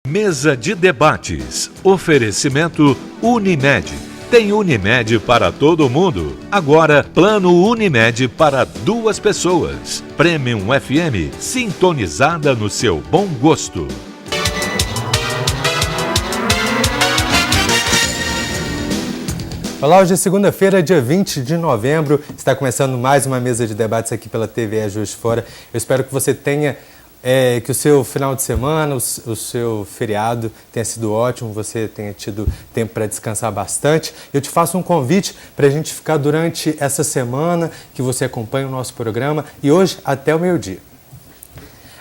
Mesa de debates. Oferecimento Unimed. Tem Unimed para todo mundo. Agora, plano Unimed para 2 pessoas. Premium FM, sintonizada no seu bom gosto. Olá, hoje é segunda-feira, dia 20 de novembro. Está começando mais uma mesa de debates aqui pela TV Juiz de Fora. Eu espero que você tenha, que o seu final de semana, o seu feriado tenha sido ótimo, você tenha tido tempo para descansar bastante. Eu te faço um convite para a gente ficar durante essa semana, que você acompanhe o nosso programa e hoje até o meio-dia.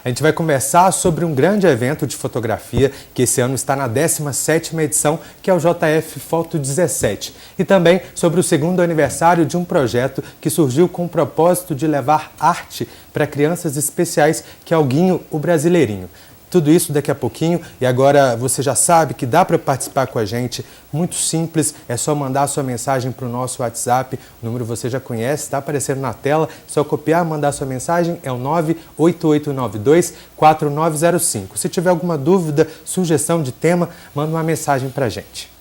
A gente vai conversar sobre um grande evento de fotografia que esse ano está na 17ª edição, que é o JF Foto 17. E também sobre o 2º aniversário de um projeto que surgiu com o propósito de levar arte para crianças especiais, que é o Guinho, o Brasileirinho. Tudo isso daqui a pouquinho, e agora você já sabe que dá para participar com a gente, muito simples, é só mandar a sua mensagem para o nosso WhatsApp, o número você já conhece, está aparecendo na tela, só copiar, mandar a sua mensagem, é o 98892-4905. Se tiver alguma dúvida, sugestão de tema, manda uma mensagem para a gente.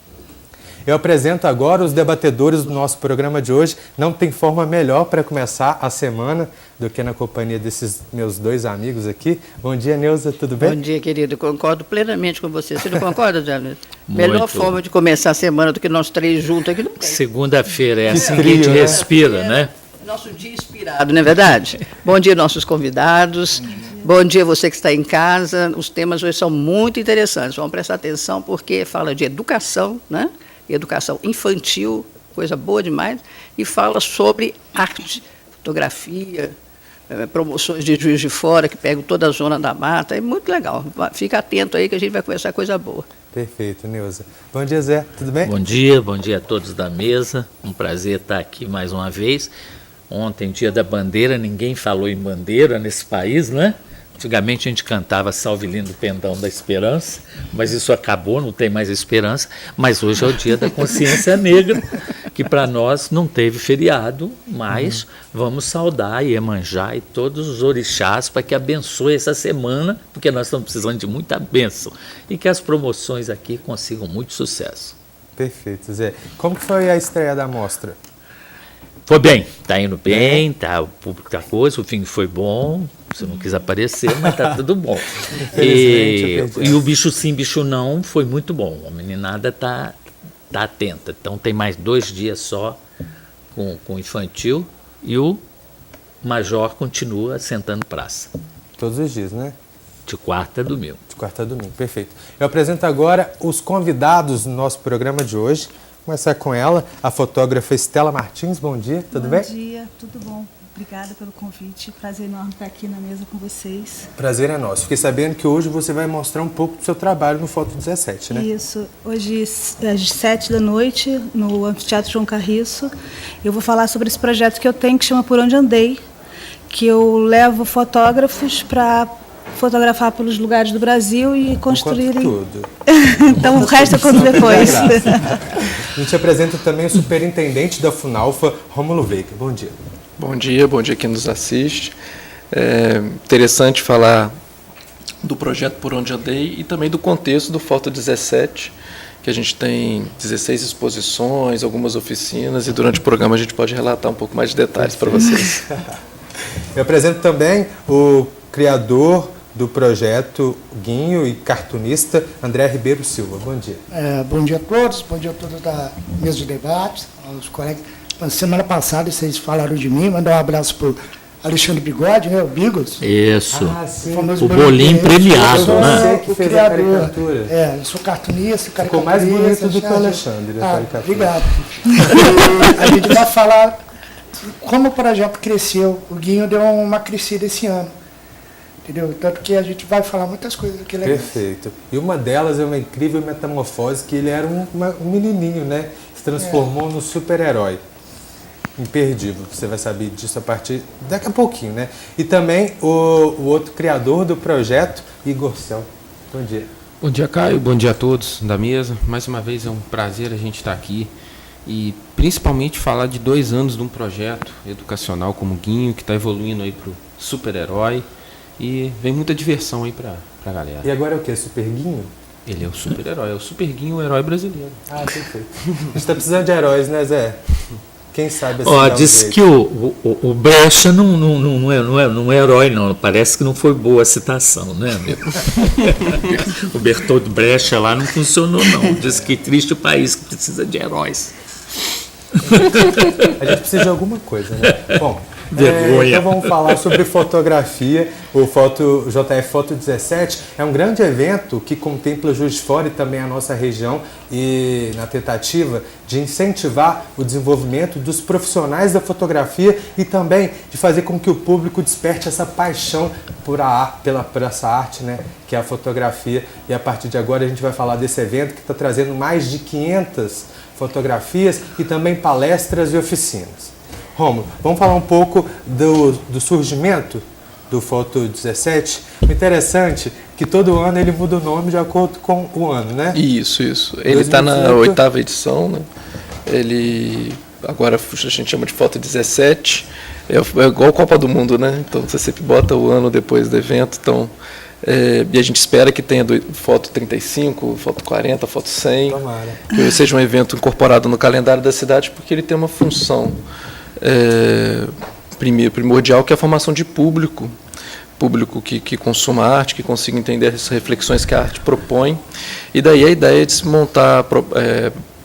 Eu apresento agora os debatedores do nosso programa de hoje. Não tem forma melhor para começar a semana do que na companhia desses meus 2 amigos aqui. Bom dia, Neuza, tudo bem? Bom dia, querido. Concordo plenamente com você. Você não concorda, Jânio? Melhor forma de começar a semana do que nós 3 juntos aqui. Segunda-feira é assim que a gente respira, né? Nosso dia inspirado, não é verdade? Bom dia, nossos convidados. Bom dia, você que está em casa. Os temas hoje são muito interessantes. Vamos prestar atenção porque fala de educação, né? Educação infantil, coisa boa demais, e fala sobre arte, fotografia, promoções de Juiz de Fora, que pegam toda a zona da mata, é muito legal. Fica atento aí que a gente vai conversar coisa boa. Perfeito, Neuza. Bom dia, Zé, tudo bem? Bom dia a todos da mesa, um prazer estar aqui mais uma vez. Ontem, dia da bandeira, ninguém falou em bandeira nesse país, né? Antigamente a gente cantava Salve Lindo Pendão da Esperança, mas isso acabou, não tem mais esperança. Mas hoje é o dia da consciência negra, que para nós não teve feriado, mas vamos saudar Iemanjá e todos os orixás para que abençoe essa semana, porque nós estamos precisando de muita bênção e que as promoções aqui consigam muito sucesso. Perfeito, Zé. Como que foi a estreia da mostra? Foi bem, está indo bem, tá, o público está coisa, o fim foi bom, você não quis aparecer, mas está tudo bom. E o bicho sim, bicho não foi muito bom, a meninada está atenta. Então tem mais 2 dias só com o infantil e o major continua sentando praça. Todos os dias, né? De quarta a domingo. De quarta a domingo, perfeito. Eu apresento agora os convidados do nosso programa de hoje. Começar com ela, a fotógrafa Estela Martins. Bom dia, tudo bem? Bom dia, tudo bom. Obrigada pelo convite. Prazer enorme estar aqui na mesa com vocês. Prazer é nosso. Fiquei sabendo que hoje você vai mostrar um pouco do seu trabalho no Foto 17, né? Isso. Hoje, às 7 da noite, no Anfiteatro João Carriço, eu vou falar sobre esse projeto que eu tenho, que chama Por Onde Andei, que eu levo fotógrafos para fotografar pelos lugares do Brasil e construírem... tudo. Então o resto eu conto depois. A gente apresenta também o superintendente da Funalfa, Rômulo Veiga. Bom dia. Bom dia quem nos assiste. É interessante falar do projeto Por Onde Andei e também do contexto do Foto 17, que a gente tem 16 exposições, algumas oficinas, e durante o programa a gente pode relatar um pouco mais de detalhes para vocês. Eu apresento também o criador do projeto Guinho e cartunista André Ribeiro Silva. Bom dia. Bom dia a todos da mesa de debates, aos colegas. Na semana passada vocês falaram de mim, mandar um abraço para o Alexandre Bigode, né, o Bigos. Isso, o bolinho premiado, Você né? que fez a caricatura. Eu sou cartunista, Ficou mais bonito do que o Alexandre, a caricatura. Obrigado. A gente vai falar como o projeto cresceu. O Guinho deu uma crescida esse ano. Entendeu? Tanto que a gente vai falar muitas coisas aqui legais. Perfeito. E uma delas é uma incrível metamorfose, que ele era um menininho, né? Se transformou no super-herói. Imperdível. Você vai saber disso a partir daqui a pouquinho, né? E também o outro criador do projeto, Igor Cel. Bom dia. Bom dia, Caio. Bom dia a todos da mesa. Mais uma vez é um prazer a gente estar aqui e principalmente falar de 2 anos de um projeto educacional como o Guinho, que está evoluindo aí para o super-herói. E vem muita diversão aí pra galera. E agora é o quê? Super Guinho? Ele é o super-herói, é o Super Guinho, o herói brasileiro. Ah, perfeito. A gente está precisando de heróis, né, Zé? Quem sabe assim. Diz que o Brecha não é herói, não. Parece que não foi boa a citação, né, amigo? O Bertold Brecha lá não funcionou, não. Diz que triste o país que precisa de heróis. A gente precisa de alguma coisa, né? Bom, vergonha. Então vamos falar sobre fotografia. O JF Foto 17 é um grande evento que contempla Juiz de Fora e também a nossa região, e na tentativa de incentivar o desenvolvimento dos profissionais da fotografia e também de fazer com que o público desperte essa paixão por essa arte, né, que é a fotografia. E a partir de agora a gente vai falar desse evento que está trazendo mais de 500 fotografias e também palestras e oficinas. Rômulo, vamos falar um pouco do surgimento do Foto 17. O interessante é que todo ano ele muda o nome de acordo com o ano, né? Isso. Ele está na 8ª edição, né? Ele agora a gente chama de Foto 17. É igual a Copa do Mundo, né? Então você sempre bota o ano depois do evento. Então, e a gente espera que tenha Foto 35, Foto 40, Foto 100. Tomara. Que seja um evento incorporado no calendário da cidade, porque ele tem uma função primordial, que é a formação de público que consuma arte, que consiga entender as reflexões que a arte propõe, e daí a ideia é de se montar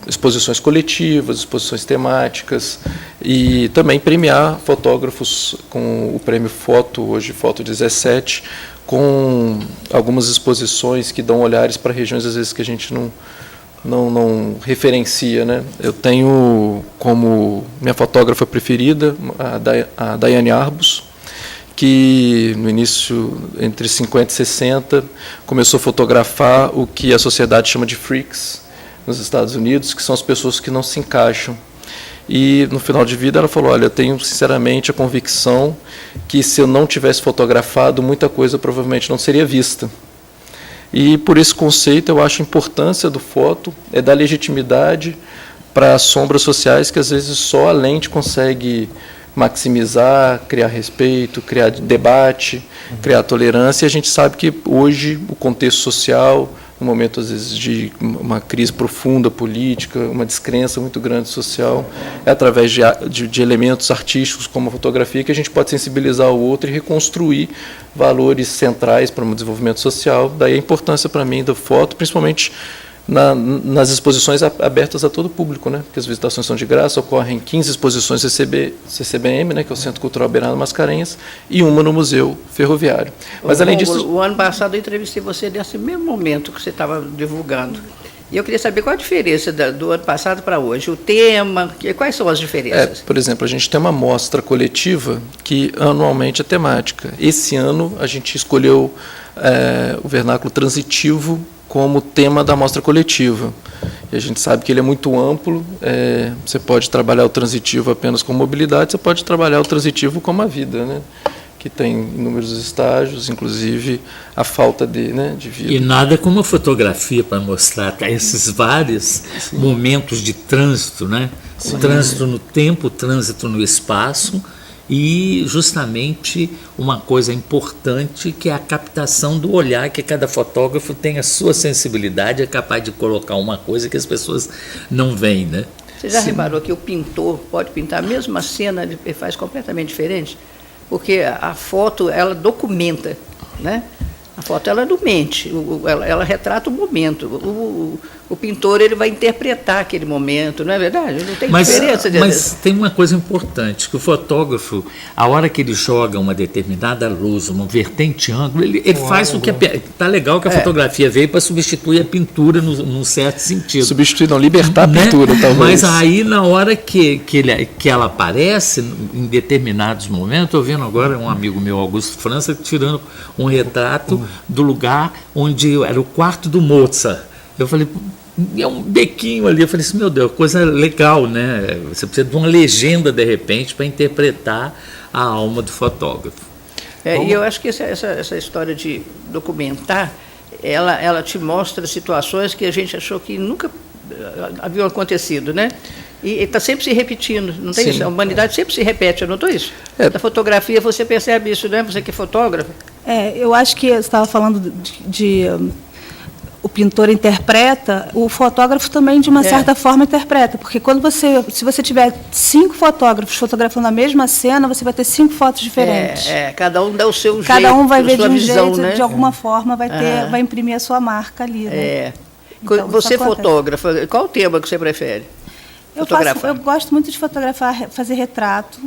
exposições coletivas, exposições temáticas, e também premiar fotógrafos com o prêmio Foto, hoje Foto 17, com algumas exposições que dão olhares para regiões às vezes que a gente não referencia, né? Eu tenho como minha fotógrafa preferida a Daiane Arbus, que no início, entre 50 e 60, começou a fotografar o que a sociedade chama de freaks nos Estados Unidos, que são as pessoas que não se encaixam. E no final de vida ela falou: olha, eu tenho sinceramente a convicção que se eu não tivesse fotografado, muita coisa provavelmente não seria vista. E por esse conceito eu acho a importância do foto é dar legitimidade para as sombras sociais que às vezes só a lente consegue maximizar, criar respeito, criar debate, criar tolerância. E a gente sabe que hoje o contexto social, no momento às vezes de uma crise profunda política, uma descrença muito grande social, é através de elementos artísticos como a fotografia que a gente pode sensibilizar o outro e reconstruir valores centrais para um desenvolvimento social. Daí a importância para mim da foto, principalmente nas exposições abertas a todo o público, né? Porque as visitações são de graça, ocorrem 15 exposições CCBM, né, que é o Centro Cultural Bernardo Mascarenhas, e uma no Museu Ferroviário. Mas além disso... O ano passado eu entrevistei você nesse mesmo momento que você estava divulgando. E eu queria saber qual a diferença do ano passado para hoje, o tema, quais são as diferenças? Por exemplo, a gente tem uma mostra coletiva que anualmente é temática. Esse ano a gente escolheu o vernáculo transitivo como tema da mostra coletiva. E a gente sabe que ele é muito amplo, você pode trabalhar o transitivo apenas com mobilidade, você pode trabalhar o transitivo como a vida, né? Que tem inúmeros estágios, inclusive a falta de vida. E nada como a fotografia para mostrar esses vários momentos de trânsito, né? O trânsito no tempo, o trânsito no espaço, e justamente uma coisa importante que é a captação do olhar, que cada fotógrafo tem a sua sensibilidade, é capaz de colocar uma coisa que as pessoas não veem, né? Você já reparou que o pintor pode pintar a mesma cena e faz completamente diferente? Porque a foto, ela documenta, né? A foto, ela não mente, ela retrata o momento. O pintor, ele vai interpretar aquele momento, não é verdade? Não tem diferença. Mas tem uma coisa importante, que o fotógrafo, a hora que ele joga uma determinada luz, uma vertente ângulo, ele faz o que... Está legal que a fotografia veio para substituir a pintura num certo sentido. Substituir, não, libertar a pintura, talvez. Mas aí, na hora que ela aparece, em determinados momentos, eu vendo agora um amigo meu, Augusto França, tirando um retrato do lugar onde era o quarto do Mozart. Eu falei, é um bequinho ali. Eu falei assim, meu Deus, coisa legal, né? Você precisa de uma legenda, de repente, para interpretar a alma do fotógrafo. E eu acho que essa história de documentar, ela te mostra situações que a gente achou que nunca haviam acontecido, né? E está sempre se repetindo, não tem isso? A humanidade sempre se repete, anotou isso? Da fotografia você percebe isso, né? Você que é fotógrafo. Eu acho que você estava falando de o pintor interpreta, o fotógrafo também, de uma certa forma, interpreta. Porque se você tiver 5 fotógrafos fotografando a mesma cena, você vai ter 5 fotos diferentes. Cada um dá o seu jeito, cada um vai ver de um visão, jeito, né? de alguma forma vai imprimir a sua marca ali. Né? Então, você fotógrafa, qual o tema que você prefere? Eu gosto muito de fotografar, fazer retrato.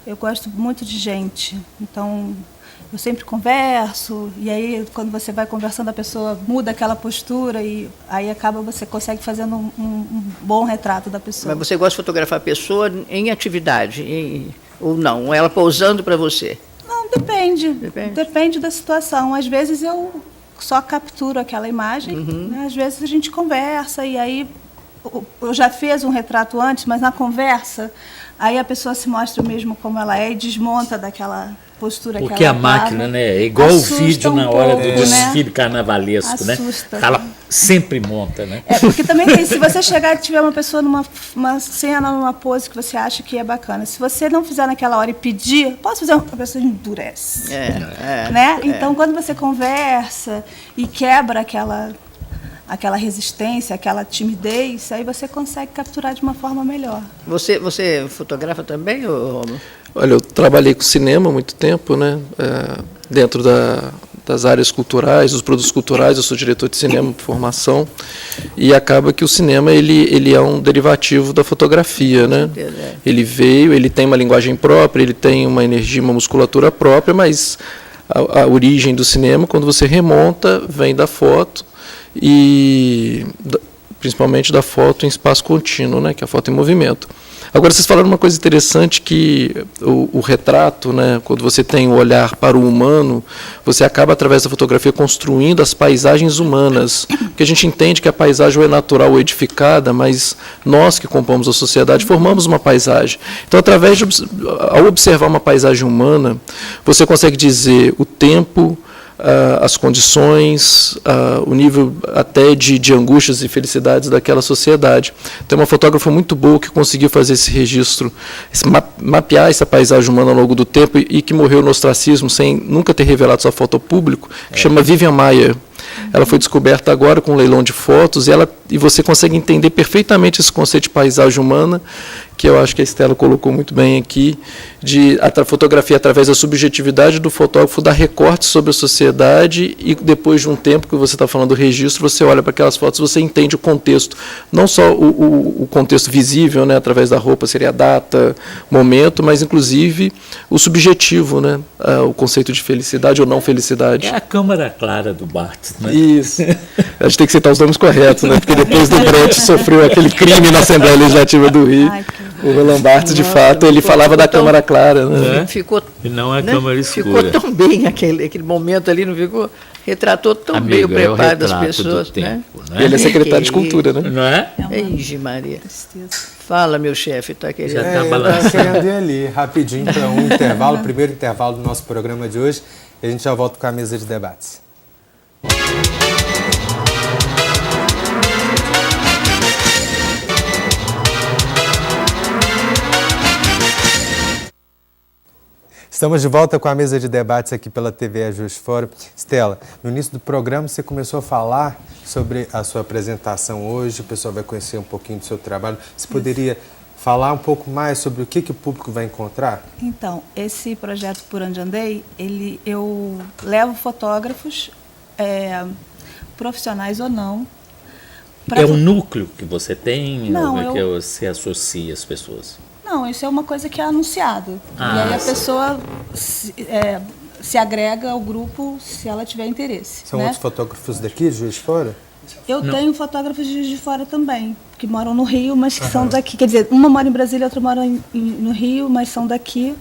Eu gosto muito de gente. Então, eu sempre converso, e aí, quando você vai conversando, a pessoa muda aquela postura, e aí você consegue fazendo um bom retrato da pessoa. Mas você gosta de fotografar a pessoa em atividade, ou não? Ela pousando para você? Não, depende. Depende da situação. Às vezes eu só capturo aquela imagem, né? Às vezes a gente conversa, e aí eu já fiz um retrato antes, mas na conversa, aí a pessoa se mostra mesmo como ela é e desmonta daquela postura que ela Porque a máquina, né, é igual o vídeo na hora do desfile carnavalesco, né? Ela sempre monta, né? Porque também tem, se você chegar e tiver uma pessoa numa cena, numa pose que você acha que é bacana, se você não fizer naquela hora e pedir, posso fazer uma pessoa endurece. Né? Então, quando você conversa e quebra aquela resistência, aquela timidez, aí você consegue capturar de uma forma melhor. Você fotografa também, Romulo? Olha, eu trabalhei com cinema há muito tempo, né? Dentro das áreas culturais, dos produtos culturais, eu sou diretor de cinema por formação, e acaba que o cinema ele é um derivativo da fotografia, né? Ele tem uma linguagem própria, ele tem uma energia, uma musculatura própria, mas a origem do cinema, quando você remonta, vem da foto, e principalmente da foto em espaço contínuo, né, que é a foto em movimento. Agora, vocês falaram uma coisa interessante, que o retrato, né, quando você tem o olhar para o humano, você acaba, através da fotografia, construindo as paisagens humanas, porque a gente entende que a paisagem é natural ou edificada, mas nós que compomos a sociedade formamos uma paisagem. Então, ao observar uma paisagem humana, você consegue dizer o tempo, as condições, o nível até de angústias e felicidades daquela sociedade. Tem uma fotógrafa muito boa que conseguiu fazer esse registro, mapear essa paisagem humana ao longo do tempo, e que morreu no ostracismo sem nunca ter revelado sua foto ao público, que chama Vivian Maier. Ela foi descoberta agora com um leilão de fotos, e você consegue entender perfeitamente esse conceito de paisagem humana, que eu acho que a Estela colocou muito bem aqui, de a fotografia, através da subjetividade do fotógrafo, dar recortes sobre a sociedade, e depois de um tempo que você está falando do registro, você olha para aquelas fotos, você entende o contexto, não só o contexto visível, né, através da roupa, seria a data, momento, mas inclusive o subjetivo, né, o conceito de felicidade ou não felicidade. É a câmara clara do Barthes, né? Isso. A gente tem que citar os nomes corretos, né? Porque depois do Brecht sofreu aquele crime na Assembleia Legislativa do Rio. O Roland Barthes, de fato, ele falava da Câmara Clara, né? E não a Câmara Escura. Ficou tão bem aquele momento ali, não ficou? Retratou tão bem o preparo das pessoas, tempo, né? Ele é secretário de Cultura, né? Não é? Ixi, Maria. Fala, meu chefe, está querendo. Já está balançando. Querendo ir ali, rapidinho, para um intervalo, o primeiro intervalo do nosso programa de hoje, e a gente já volta com a mesa de debates. Estamos de volta com a mesa de debates aqui pela TV Juiz de Fora. Estela, no início do programa você começou a falar sobre a sua apresentação hoje, o pessoal vai conhecer um pouquinho do seu trabalho. Você poderia falar um pouco mais sobre o que o público vai encontrar? Então, esse projeto Por Onde Andei, eu levo fotógrafos, profissionais ou não. É um núcleo que você tem? Não, ou é que você associa as pessoas? Não, isso é uma coisa que é anunciado. E aí a pessoa se agrega ao grupo se ela tiver interesse. São né? outros fotógrafos daqui, de Juiz de Fora? Eu tenho fotógrafos de Juiz de Fora também, que moram no Rio, mas que são daqui. Quer dizer, uma mora em Brasília, outra mora no Rio, mas são daqui.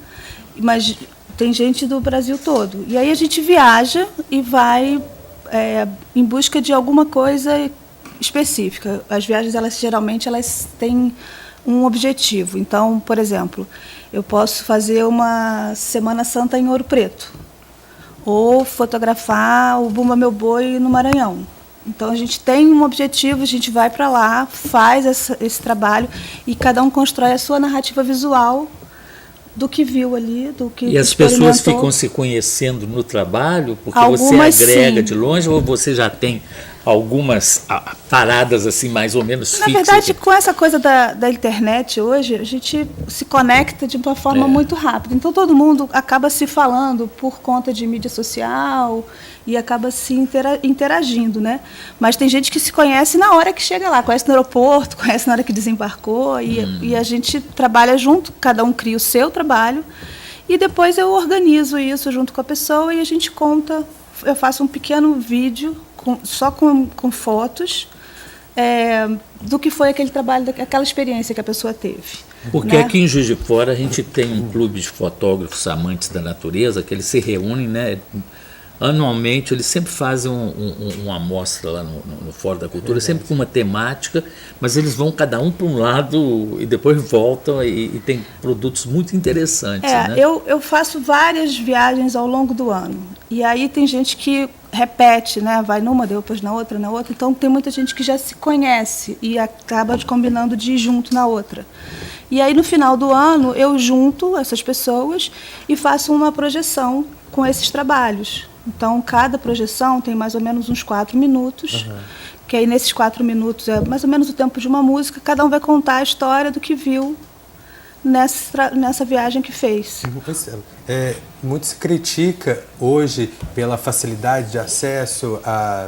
Mas tem gente do Brasil todo. E aí a gente viaja e vai em busca de alguma coisa específica. As viagens, geralmente, elas têm um objetivo. Então, por exemplo, eu posso fazer uma Semana Santa em Ouro Preto, ou fotografar o Bumba Meu Boi no Maranhão. Então, a gente tem um objetivo, a gente vai para lá, faz esse trabalho, e cada um constrói a sua narrativa visual do que viu ali, do que E as pessoas ficam se conhecendo no trabalho, porque Algumas, você agrega sim. de longe, ou você já tem algumas paradas assim mais ou menos Na fixas. verdade, com essa coisa da internet hoje, a gente se conecta de uma forma muito rápida. Então, todo mundo acaba se falando por conta de mídia social e acaba se interagindo, né? Mas tem gente que se conhece na hora que chega lá, conhece no aeroporto, conhece na hora que desembarcou, e a gente trabalha junto, cada um cria o seu trabalho, e depois eu organizo isso junto com a pessoa e a gente conta, eu faço um pequeno vídeo só com fotos do que foi aquele trabalho, aquela experiência que a pessoa teve. Porque aqui em Juiz de Fora a gente tem um clube de fotógrafos amantes da natureza, que eles se reúnem, né? Anualmente, eles sempre fazem uma amostra lá no Fórum da Cultura, sempre com uma temática, mas eles vão cada um para um lado e depois voltam e tem produtos muito interessantes. Né? Eu faço várias viagens ao longo do ano. E aí tem gente que repete, né? Vai numa, depois na outra. Então tem muita gente que já se conhece e acaba combinando de ir junto na outra. E aí no final do ano eu junto essas pessoas e faço uma projeção com esses trabalhos. Então, cada projeção tem mais ou menos uns 4 minutos, que aí nesses 4 minutos é mais ou menos o tempo de uma música, cada um vai contar a história do que viu nessa viagem que fez. Muito se critica hoje pela facilidade de acesso a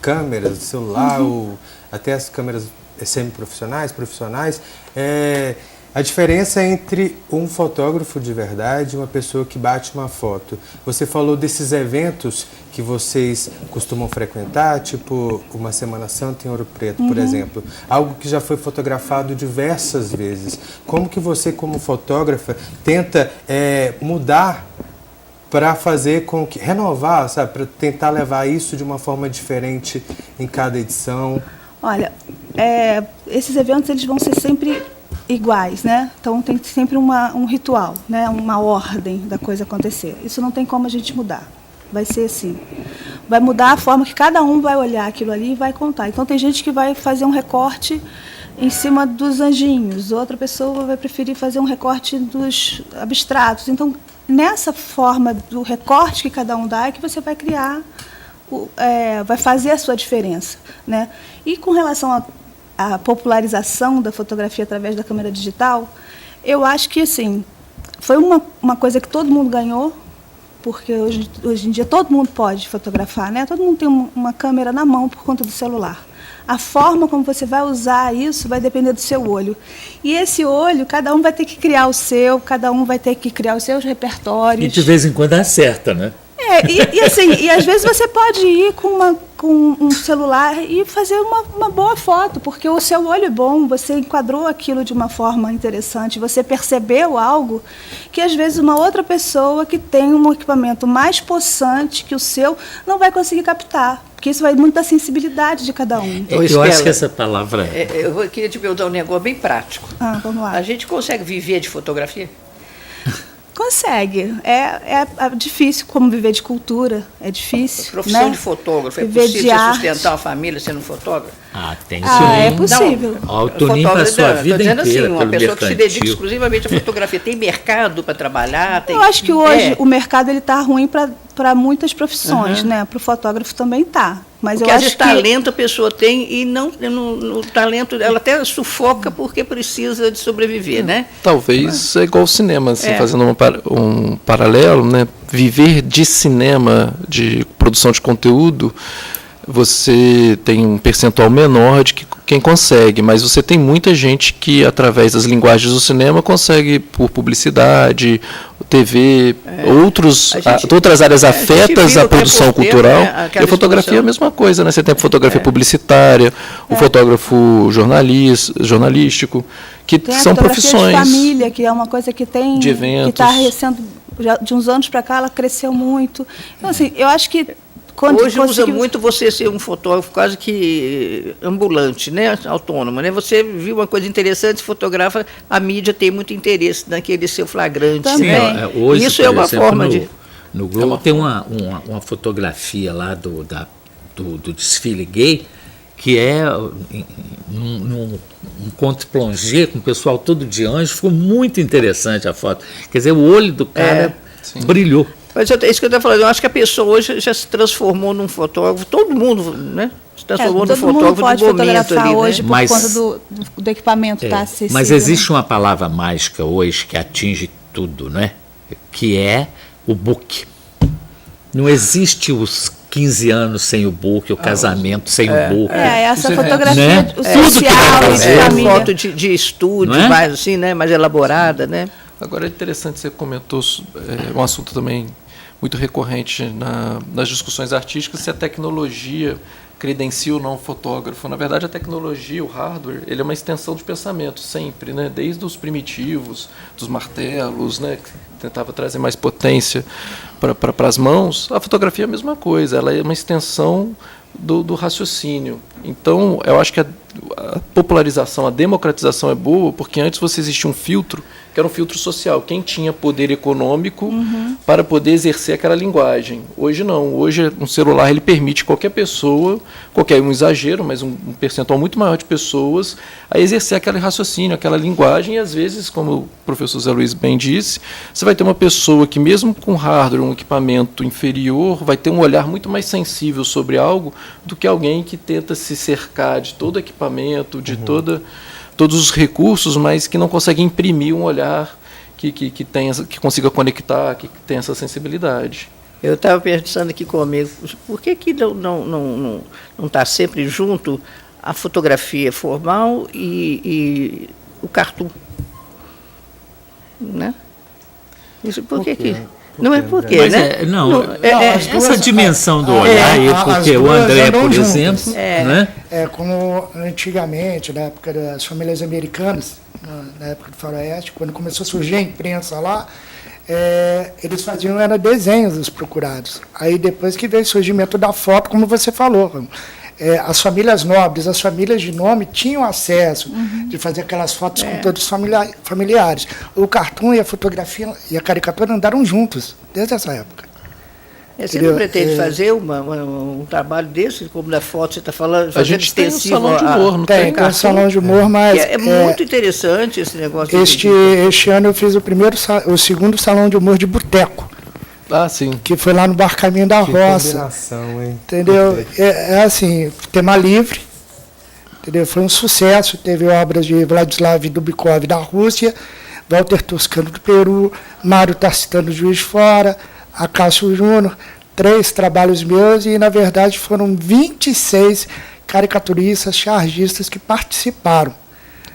câmeras, celular, ou até as câmeras semiprofissionais, profissionais. A diferença entre um fotógrafo de verdade e uma pessoa que bate uma foto. Você falou desses eventos que vocês costumam frequentar, tipo uma Semana Santa em Ouro Preto, por exemplo. Algo que já foi fotografado diversas vezes. Como que você, como fotógrafa, tenta mudar para fazer com que... renovar, sabe? Para tentar levar isso de uma forma diferente em cada edição? Olha, esses eventos eles vão ser sempre iguais, né? Então tem sempre um ritual, né? Uma ordem da coisa acontecer. Isso não tem como a gente mudar. Vai ser assim. Vai mudar a forma que cada um vai olhar aquilo ali e vai contar. Então tem gente que vai fazer um recorte em cima dos anjinhos, outra pessoa vai preferir fazer um recorte dos abstratos. Então, nessa forma do recorte que cada um dá é que você vai criar, vai fazer a sua diferença, né? E com relação a popularização da fotografia através da câmera digital, eu acho que assim, foi uma coisa que todo mundo ganhou, porque hoje em dia todo mundo pode fotografar, né? Todo mundo tem uma câmera na mão por conta do celular. A forma como você vai usar isso vai depender do seu olho. E esse olho, cada um vai ter que criar o seu, cada um vai ter que criar os seus repertórios. E de vez em quando acerta, né? E às vezes você pode ir com um celular e fazer uma boa foto, porque o seu olho é bom, você enquadrou aquilo de uma forma interessante, você percebeu algo que às vezes uma outra pessoa que tem um equipamento mais possante que o seu não vai conseguir captar, porque isso vai muito da sensibilidade de cada um. Eu acho que essa palavra... Eu queria te perguntar um negócio bem prático. Vamos lá. A gente consegue viver de fotografia? Consegue. É difícil como viver de cultura, é difícil. A profissão, né? De fotógrafo, viver é possível de sustentar uma família sendo fotógrafo? Tem sim. É possível. O Toninho passou a vida inteira assim, uma pelo pessoa que se dedica mercantil. exclusivamente à fotografia, tem mercado para trabalhar? Eu acho que hoje o mercado está ruim para muitas profissões, né? Para o fotógrafo também está. Mas porque eu às acho vezes talento a pessoa tem e no talento ela até sufoca porque precisa de sobreviver, né? Talvez é igual ao cinema, assim, fazendo um paralelo, né? Viver de cinema, de produção de conteúdo, você tem um percentual menor de quem consegue, mas você tem muita gente que, através das linguagens do cinema, consegue, por publicidade, TV, outras áreas afetas à produção cultural. Né, e a fotografia é a mesma coisa, né? Você tem a fotografia publicitária, o fotógrafo jornalístico, que tem são profissões. De família, que é uma coisa que tem, de eventos. Que está sendo, de uns anos para cá, ela cresceu muito. Então, assim, eu acho que hoje usa muito você ser um fotógrafo quase que ambulante, né? Autônomo, né? Você viu uma coisa interessante, fotografa, a mídia tem muito interesse naquele seu flagrante. Também. Né? Hoje, isso é uma forma de... No Globo tem uma fotografia lá do desfile gay, que é num contre-plongé com o pessoal todo de anjo. Ficou muito interessante a foto. Quer dizer, o olho do cara brilhou. Mas é isso que eu estou falando, eu acho que a pessoa hoje já se transformou num fotógrafo, todo mundo, né? Se transformou no todo mundo fotógrafo pode do momento fotografar ali, hoje né? por Mas- conta do equipamento estar acessível. Mas existe né? uma palavra mágica hoje que atinge tudo, né? Que é o book. Não existe os 15 anos sem o book, o casamento sem o book. Essa Os fotografia eventos, o né? Tudo que social vai e de fazer. família. Foto de estúdio, Não é? mais assim, né? Mais elaborada, né? Agora é interessante, você comentou um assunto também muito recorrente nas discussões artísticas, se a tecnologia credencia ou não o fotógrafo. Na verdade, a tecnologia, o hardware, ele é uma extensão de pensamento sempre, né? Desde os primitivos, dos martelos, né? Que tentava trazer mais potência para as mãos. A fotografia é a mesma coisa, ela é uma extensão do raciocínio. Então, eu acho que a popularização, a democratização é boa, porque antes você existia um filtro, que era um filtro social. Quem tinha poder econômico para poder exercer aquela linguagem. Hoje não. Hoje um celular ele permite qualquer pessoa, um exagero, mas um percentual muito maior de pessoas, a exercer aquele raciocínio, aquela linguagem, e às vezes, como o professor Zé Luiz bem disse, você vai ter uma pessoa que mesmo com hardware, um equipamento inferior, vai ter um olhar muito mais sensível sobre algo do que alguém que tenta se cercar de todo equipamento, de todos os recursos, mas que não consegue imprimir um olhar que consiga conectar, que tenha essa sensibilidade. Eu estava pensando aqui comigo, por que não está sempre junto a fotografia formal e o cartoon? Né? Isso por que? Não é por quê, Mas né? as essa duas- dimensão do olhar aí, as porque o duas André, andam por juntas. exemplo, né? Como antigamente, na época das famílias americanas, na época do faroeste, quando começou a surgir a imprensa lá, eles faziam desenhos dos procurados. Aí depois que veio o surgimento da foto, como você falou, as famílias nobres, as famílias de nome tinham acesso de fazer aquelas fotos com todos os familiares. O cartoon e a fotografia e a caricatura andaram juntos desde essa época. Você não pretende fazer um trabalho desse, como da foto você está falando, A fazer gente tem um extensivo salão de humor, não Tem um salão de humor, mas É muito interessante esse negócio. este ano eu fiz o segundo salão de humor de boteco, Ah, sim. que foi lá no Bar Caminho da Que Roça. combinação, hein? Entendeu? É assim, tema livre, entendeu? Foi um sucesso, teve obras de Vladislav Dubikov da Rússia, Walter Toscano do Peru, Mário Tarcitano Juiz de Fora, Acácio Júnior, 3 trabalhos meus, e na verdade foram 26 caricaturistas, chargistas que participaram.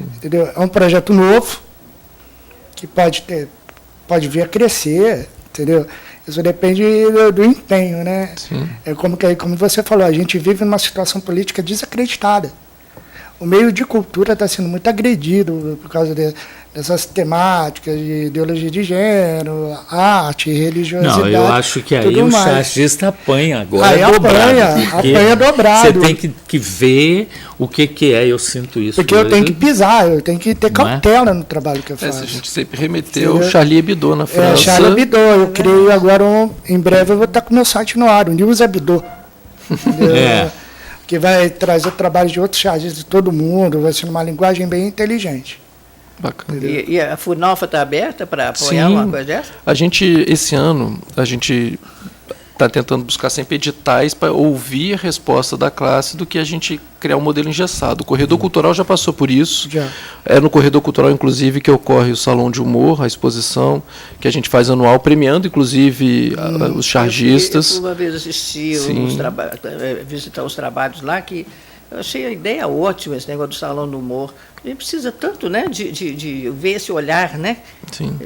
Entendeu? É um projeto novo, que pode vir a crescer, entendeu? Isso depende do empenho, né? Sim. Como você falou, a gente vive numa situação política desacreditada. O meio de cultura está sendo muito agredido por causa dessas temáticas de ideologia de gênero, arte, religiosidade. Não, eu acho que aí tudo o mais. chargista apanha agora. Aí apanha dobrado. Você tem que ver o que é, eu sinto isso. Porque eu hoje. tenho que pisar, eu tenho que ter Não é? cautela no trabalho que eu Se faço. a gente sempre remeteu ao Charlie Hebdo na França. Charlie Hebdo, eu criei agora, em breve eu vou estar com o meu site no ar, o News Hebdo. Que vai trazer trabalhos de outros chargistas de todo mundo, vai ser uma linguagem bem inteligente. Bacana. E a FUNOFA está aberta para apoiar Sim. uma coisa dessa? Esse ano, a gente está tentando buscar sempre editais para ouvir a resposta da classe do que a gente criar um modelo engessado. O Corredor Cultural já passou por isso. Já. É no Corredor Cultural, inclusive, que ocorre o Salão de Humor, a exposição que a gente faz anual, premiando, inclusive, os chargistas. Eu uma vez assisti visitar os trabalhos lá, que eu achei a ideia ótima, esse negócio do Salão do Humor. A gente precisa tanto, né, de ver esse olhar, né? Sim.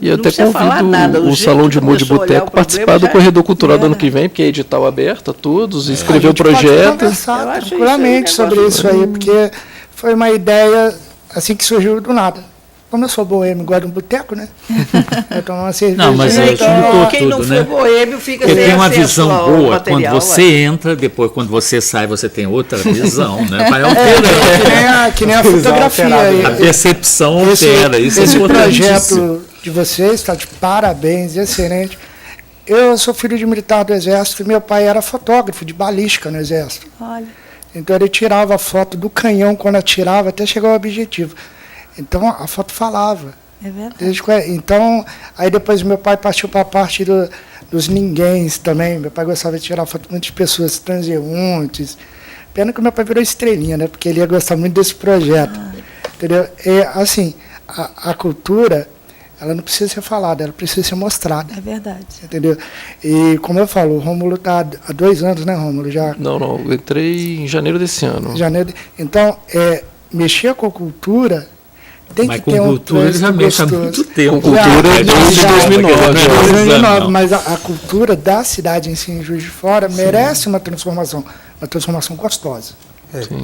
E E eu até convido o Salão de Humor de Boteco participar do Corredor Cultural do ano que vem, porque é edital aberto a todos, escrever o projeto. Pode conversar Eu acho tranquilamente isso aí um sobre isso aí, porque foi uma ideia assim que surgiu do nada. Como eu sou boêmio, gosto de um boteco, né? Eu tomo uma cerveja. Não, mas é juntou quem não tudo, for né? boêmio fica Porque sem tem uma acesso visão ao boa, material, quando você entra, depois quando você sai, você tem outra visão, né? Vai Que alterando. nem a fotografia. A percepção Esse altera, isso é projeto importantíssimo. de vocês está de parabéns, excelente. Eu sou filho de militar do Exército e meu pai era fotógrafo de balística no Exército. Olha, Então ele tirava a foto do canhão quando atirava até chegar ao objetivo. Então a foto falava. é verdade. Então, aí depois meu pai partiu para a parte dos ninguéms também. Meu pai gostava de tirar foto de muitas pessoas transeuntes, Pena que o meu pai virou estrelinha, né? Porque ele ia gostar muito desse projeto. Entendeu? Assim, a cultura, ela não precisa ser falada, ela precisa ser mostrada. É verdade. Entendeu? E, como eu falo, o Rômulo está há 2 anos, né, Rômulo? Não, eu entrei em janeiro desse ano. Então, mexer com a cultura tem mas que ter com cultura ele já mexe há muito tempo. Com cultura é desde 2009. Mas a cultura da cidade em si, em Juiz de Fora, merece uma transformação gostosa.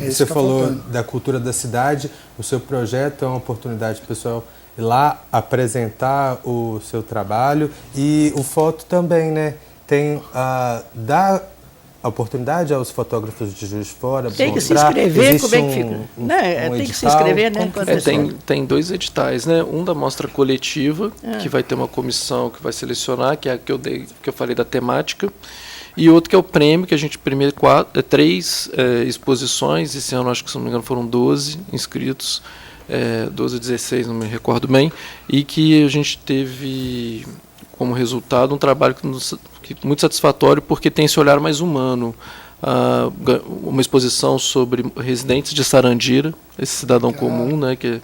Você falou da cultura da cidade, o seu projeto é uma oportunidade pessoal ir lá apresentar o seu trabalho e o Foto também, né? Tem dá a oportunidade aos fotógrafos de Juiz de Fora tem que se mostrar. inscrever, Existe como é que fica? Tem que se inscrever, né? Tem 2 editais, né? Um da mostra coletiva, que vai ter uma comissão que vai selecionar, que é a que eu falei da temática, e outro que é o prêmio, que a gente primeiro 3 exposições, esse ano acho que, se não me engano, foram 12 inscritos, 12 ou 16, não me recordo bem, e que a gente teve como resultado um trabalho muito satisfatório, porque tem esse olhar mais humano. Uma exposição sobre residentes de Sarandira, esse cidadão comum, né, que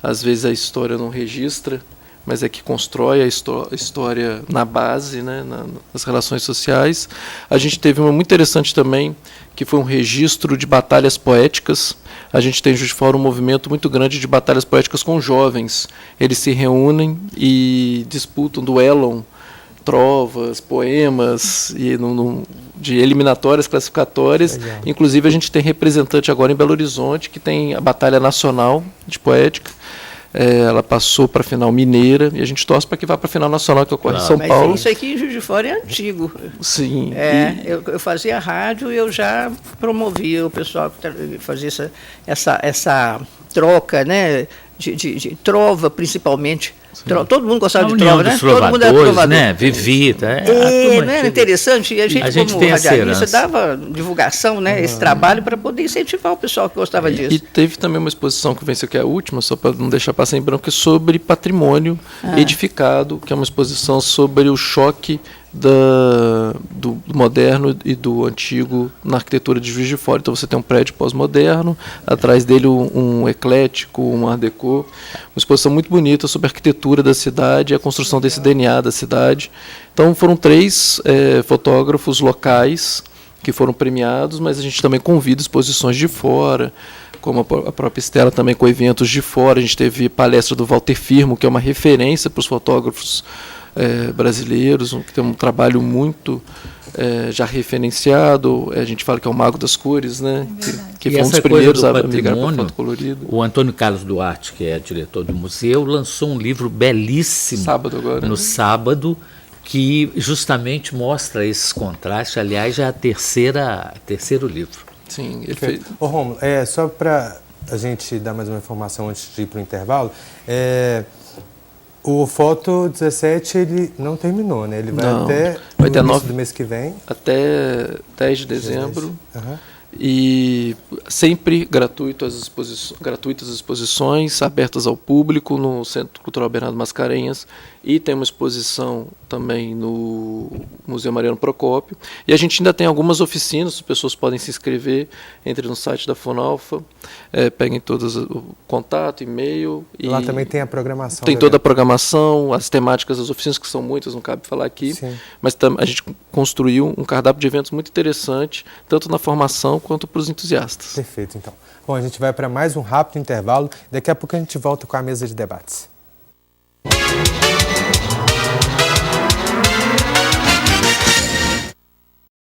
às vezes a história não registra, mas é que constrói a história na base, né, nas relações sociais. A gente teve uma muito interessante também, que foi um registro de batalhas poéticas. A gente tem em Juiz de Fora um movimento muito grande de batalhas poéticas com jovens. Eles se reúnem e disputam, duelam trovas, poemas e de eliminatórias, classificatórias. Legal. Inclusive a gente tem representante agora em Belo Horizonte, que tem a Batalha Nacional de Poética. Ela passou para a final mineira e a gente torce para que vá para a final nacional, que ocorre em São Paulo. Isso aqui em Juiz de Fora é antigo. Sim. Eu fazia rádio e eu já promovia o pessoal que fazia essa troca, né, de trova, principalmente. Todo mundo gostava de trova, né? Todo mundo era trovador, né? Vivita. Não era interessante? E a gente como radialista, dava divulgação, né? Esse trabalho para poder incentivar o pessoal que gostava disso. E teve também uma exposição que venceu, que é a última, só para não deixar passar em branco, sobre patrimônio edificado, que é uma exposição sobre o choque do moderno e do antigo na arquitetura de Juiz de Fora. Então você tem um prédio pós-moderno, atrás dele um eclético, um art déco, uma exposição muito bonita sobre a arquitetura da cidade e a construção desse DNA da cidade. Então foram 3 fotógrafos locais que foram premiados, mas a gente também convida exposições de fora, como a própria Estela também com eventos de fora. A gente teve palestra do Walter Firmo, que é uma referência para os fotógrafos brasileiros, que tem um trabalho muito já referenciado. A gente fala que é o Mago das Cores, né? Que foi um dos primeiros a migrar para foto colorida. O Antônio Carlos Duarte, que é diretor do museu, lançou um livro belíssimo no sábado, que justamente mostra esses contrastes. Aliás, já é terceiro livro. Sim, ele fez. Ô, Rômulo, só para a gente dar mais uma informação antes de ir para o intervalo, o Foto 17 ele não terminou, né? Ele vai até o início do mês que vem. Até 10 de dezembro. E sempre gratuitas as exposições, abertas ao público no Centro Cultural Bernardo Mascarenhas, e tem uma exposição também no Museu Mariano Procópio. E a gente ainda tem algumas oficinas, as pessoas podem se inscrever, entre no site da Funalfa, peguem todos o contato, e-mail. Lá também tem a programação. Tem toda a programação, as temáticas das oficinas, que são muitas, não cabe falar aqui. Sim. Mas a gente construiu um cardápio de eventos muito interessante, tanto na formação quanto para os entusiastas. Perfeito, então. Bom, a gente vai para mais um rápido intervalo. Daqui a pouco a gente volta com a mesa de debates.